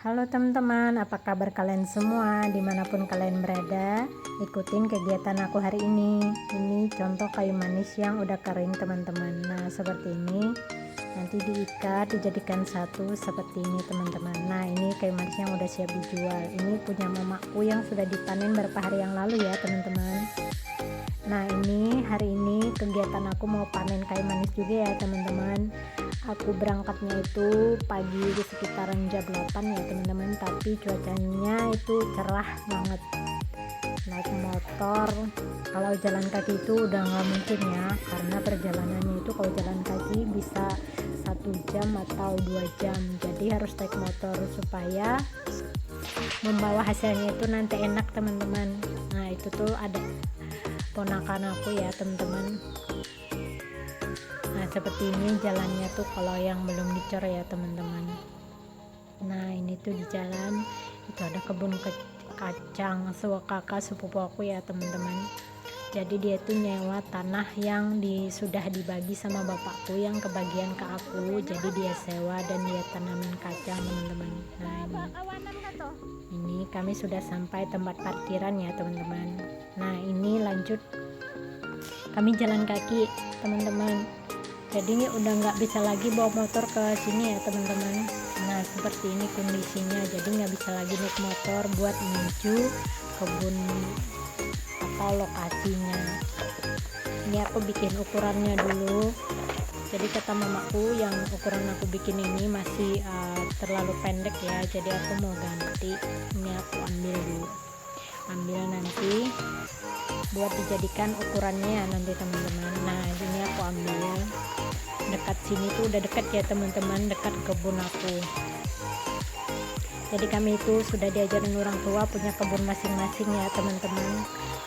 Halo teman-teman, apa kabar kalian semua? Dimanapun kalian berada, ikutin kegiatan aku hari ini. Ini contoh kayu manis yang udah kering teman-teman. Nah seperti ini, nanti diikat, dijadikan satu seperti ini teman-teman. Nah ini kayu manis yang udah siap dijual. Ini punya mamaku yang sudah dipanen beberapa hari yang lalu ya teman-teman. Nah ini hari ini kegiatan aku mau panen kayu manis juga ya teman-teman. Aku berangkatnya itu pagi di sekitaran jam 8 ya teman-teman, tapi cuacanya itu cerah banget. Naik motor, kalau jalan kaki itu udah nggak mungkin ya, karena perjalanannya itu kalau jalan kaki bisa 1 jam atau 2 jam, jadi harus naik motor supaya membawa hasilnya itu nanti enak teman-teman. Nah itu tuh ada ponakan aku ya teman-teman. Nah seperti ini jalannya tuh kalau yang belum dicor ya teman-teman. Nah ini tuh di jalan itu ada kebun kacang kakak sepupu aku ya teman-teman. Jadi dia tuh nyewa tanah yang sudah dibagi sama bapakku yang kebagian ke aku, jadi dia sewa dan dia tanamin kacang teman-teman. Nah ini kami sudah sampai tempat parkiran ya teman-teman. Nah ini lanjut kami jalan kaki teman-teman, jadi ini udah nggak bisa lagi bawa motor ke sini ya teman-teman. Nah seperti ini kondisinya, jadi nggak bisa lagi naik motor buat menuju kebun atau lokasinya. Ini aku bikin ukurannya dulu, jadi kata mamaku yang ukuran aku bikin ini masih terlalu pendek ya, jadi aku mau ganti. Ini aku ambil nanti buat dijadikan ukurannya nanti teman-teman. Nah ini aku ambil dekat sini tuh udah dekat ya teman-teman, dekat kebun aku. Jadi kami itu sudah diajarin orang tua punya kebun masing-masing ya teman-teman.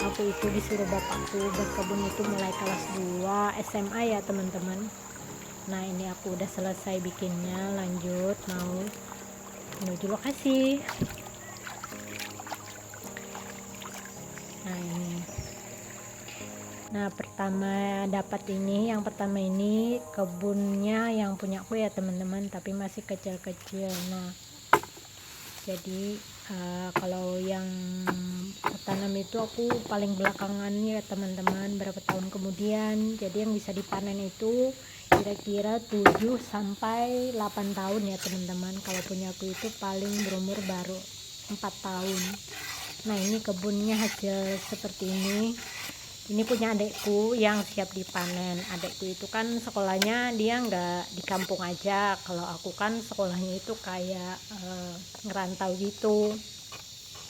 Aku itu disuruh bapakku berkebun itu mulai kelas 2 SMA ya teman-teman. Nah ini aku udah selesai bikinnya, lanjut mau menuju lokasi. Nah ini, nah pertama dapat ini, yang pertama ini kebunnya yang punya aku ya teman-teman, tapi masih kecil-kecil. Nah jadi kalau yang tanam itu aku paling belakangan ya teman-teman, berapa tahun kemudian. Jadi yang bisa dipanen itu kira-kira 7 sampai 8 tahun ya teman-teman. Kalau punya aku itu paling berumur baru 4 tahun. Nah ini kebunnya hasil seperti ini. Ini punya adekku yang siap dipanen. Adekku itu kan sekolahnya dia nggak di kampung aja. Kalau aku kan sekolahnya itu kayak ngerantau gitu.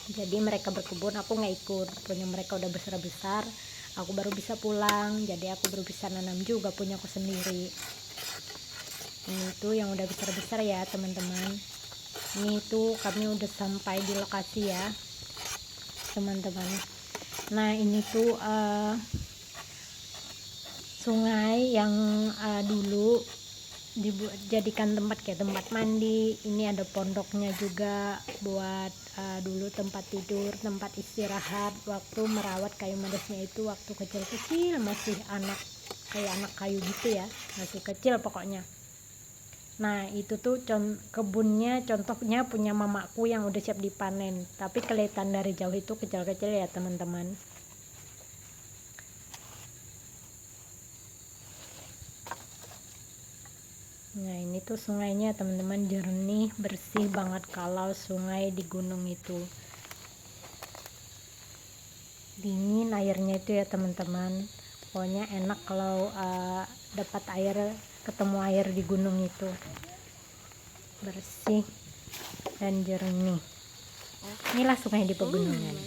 Jadi mereka berkebun, aku nggak ikut. Punya mereka udah besar-besar, aku baru bisa pulang. Jadi aku baru bisa nanam juga punya aku sendiri. Ini tuh yang udah besar-besar ya teman-teman. Ini tuh kami udah sampai di lokasi ya teman-teman. Nah ini tuh sungai yang dulu dijadikan tempat mandi. Ini ada pondoknya juga buat dulu tempat tidur, tempat istirahat waktu merawat kayu manisnya itu waktu kecil-kecil, masih kayak anak kayu gitu ya, masih kecil pokoknya. Nah itu tuh kebunnya contohnya punya mamaku yang udah siap dipanen, tapi kelihatan dari jauh itu kecil-kecil ya teman-teman. Nah ini tuh sungainya teman-teman, jernih bersih banget kalau sungai di gunung itu. Dingin airnya itu ya teman-teman, pokoknya enak kalau dapat air, ketemu air di gunung itu, bersih dan jernih. Inilah sungai di pegunungan.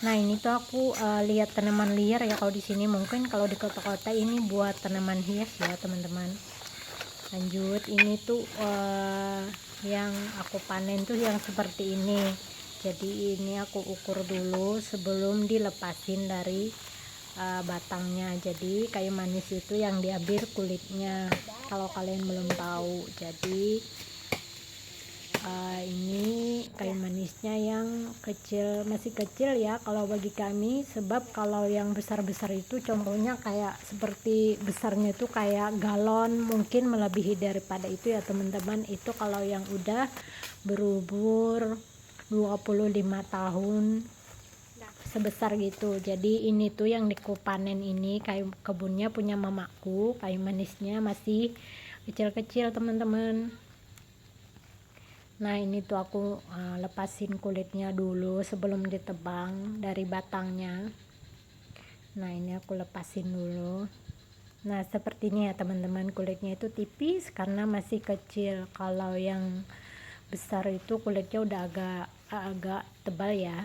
Nah ini tuh aku lihat tanaman liar ya, kalau di sini mungkin kalau di kota-kota ini buat tanaman hias ya teman-teman. Lanjut ini tuh yang aku panen tuh yang seperti ini. Jadi ini aku ukur dulu sebelum dilepasin dari batangnya. Jadi kayu manis itu yang diambil kulitnya, kalau kalian belum tahu. Jadi Ini kayu manisnya yang kecil, masih kecil ya kalau bagi kami, sebab kalau yang besar-besar itu contohnya kayak seperti besarnya itu kayak galon, mungkin melebihi daripada itu ya teman-teman. Itu kalau yang udah berumur 25 tahun sebesar gitu. Jadi ini tuh yang panen ini kayu kebunnya punya mamaku, kayu manisnya masih kecil-kecil teman-teman. Nah ini tuh aku lepasin kulitnya dulu sebelum ditebang dari batangnya. Nah ini aku lepasin dulu. Nah seperti ini ya teman-teman, kulitnya itu tipis karena masih kecil. Kalau yang besar itu kulitnya udah agak tebal ya.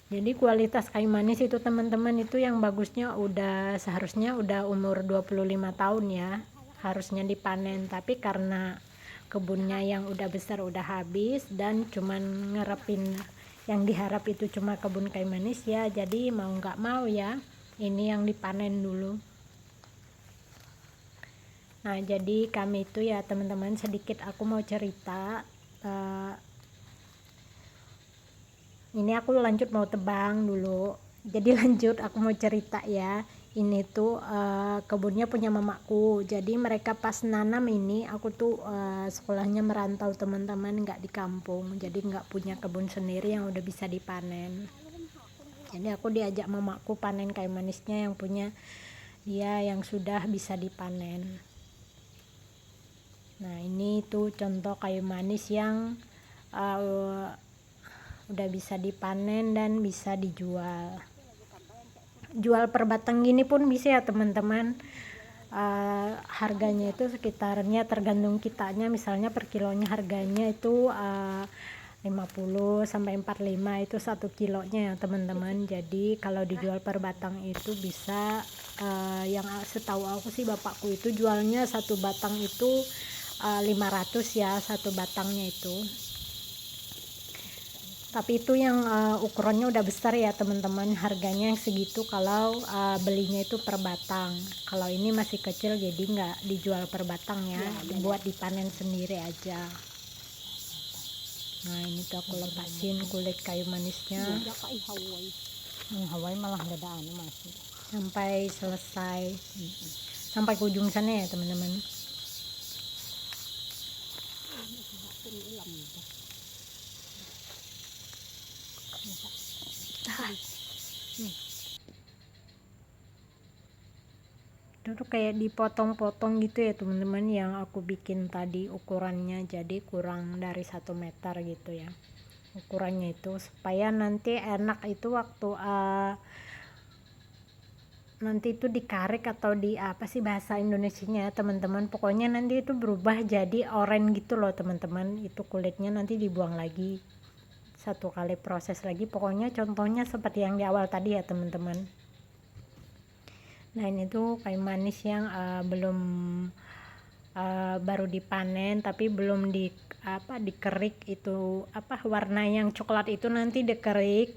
Jadi kualitas kayu manis itu teman-teman itu yang bagusnya seharusnya udah umur 25 tahun ya, harusnya dipanen. Tapi karena kebunnya yang udah besar udah habis dan cuman ngerepin, yang diharap itu cuma kebun kayu manis ya, jadi mau nggak mau ya ini yang dipanen dulu. Nah jadi kami itu ya teman-teman, sedikit aku mau cerita. Ini aku lanjut mau tebang dulu, jadi lanjut aku mau cerita ya. Ini tuh kebunnya punya mamaku, jadi mereka pas nanam ini, aku tuh sekolahnya merantau teman-teman, nggak di kampung, jadi nggak punya kebun sendiri yang udah bisa dipanen. Jadi aku diajak mamaku panen kayu manisnya yang punya dia yang sudah bisa dipanen. Nah ini tuh contoh kayu manis yang udah bisa dipanen dan bisa dijual. Jual per batang gini pun bisa ya teman-teman. Harganya itu sekitarnya tergantung kitanya, misalnya per kilonya harganya itu 50 sampai 45 itu 1 kilonya ya teman-teman. Jadi kalau dijual per batang itu bisa yang setahu aku sih bapakku itu jualnya satu batang itu 500 ya, satu batangnya itu. Tapi itu yang ukurannya udah besar ya teman-teman, harganya yang segitu kalau belinya itu per batang. Kalau ini masih kecil jadi nggak dijual per batang ya, buat dipanen sendiri aja. Nah ini tuh aku lepasin kulit kayu manisnya Hawaii malah dadaan masih sampai selesai, sampai ke ujung sana ya teman-teman. Itu tuh kayak dipotong-potong gitu ya teman-teman, yang aku bikin tadi ukurannya, jadi kurang dari 1 meter gitu ya ukurannya itu, supaya nanti enak itu waktu nanti itu dikarik atau di apa sih bahasa Indonesianya ya teman-teman, pokoknya nanti itu berubah jadi oranye gitu loh teman-teman. Itu kulitnya nanti dibuang lagi, 1 kali proses lagi, pokoknya contohnya seperti yang di awal tadi ya teman-teman. Nah ini tuh kayu manis yang baru dipanen tapi belum dikerik, itu warna yang coklat itu nanti dikerik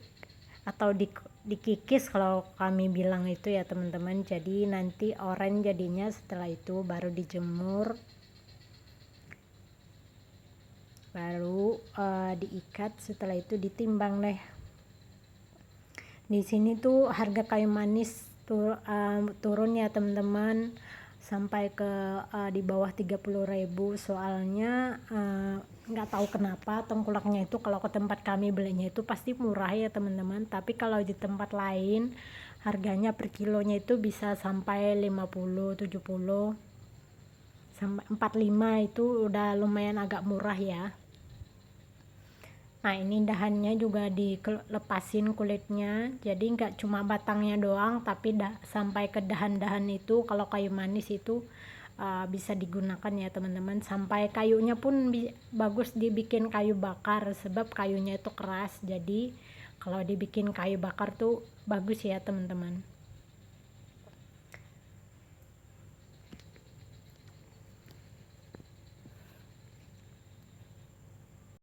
atau dikikis kalau kami bilang itu ya teman-teman. Jadi nanti oranye jadinya, setelah itu baru dijemur, baru diikat, setelah itu ditimbang deh. Di sini tuh harga kayu manis turun ya teman-teman, sampai ke di bawah 30.000, soalnya nggak tahu kenapa tengkulaknya itu kalau ke tempat kami belinya itu pasti murah ya teman-teman, tapi kalau di tempat lain harganya per kilonya itu bisa sampai 50, 70 sampai 45, itu udah lumayan agak murah ya. Nah ini dahannya juga dilepasin kulitnya, jadi nggak cuma batangnya doang tapi sampai ke dahan-dahan itu. Kalau kayu manis itu bisa digunakan ya teman-teman, sampai kayunya pun bagus dibikin kayu bakar, sebab kayunya itu keras, jadi kalau dibikin kayu bakar tuh bagus ya teman-teman.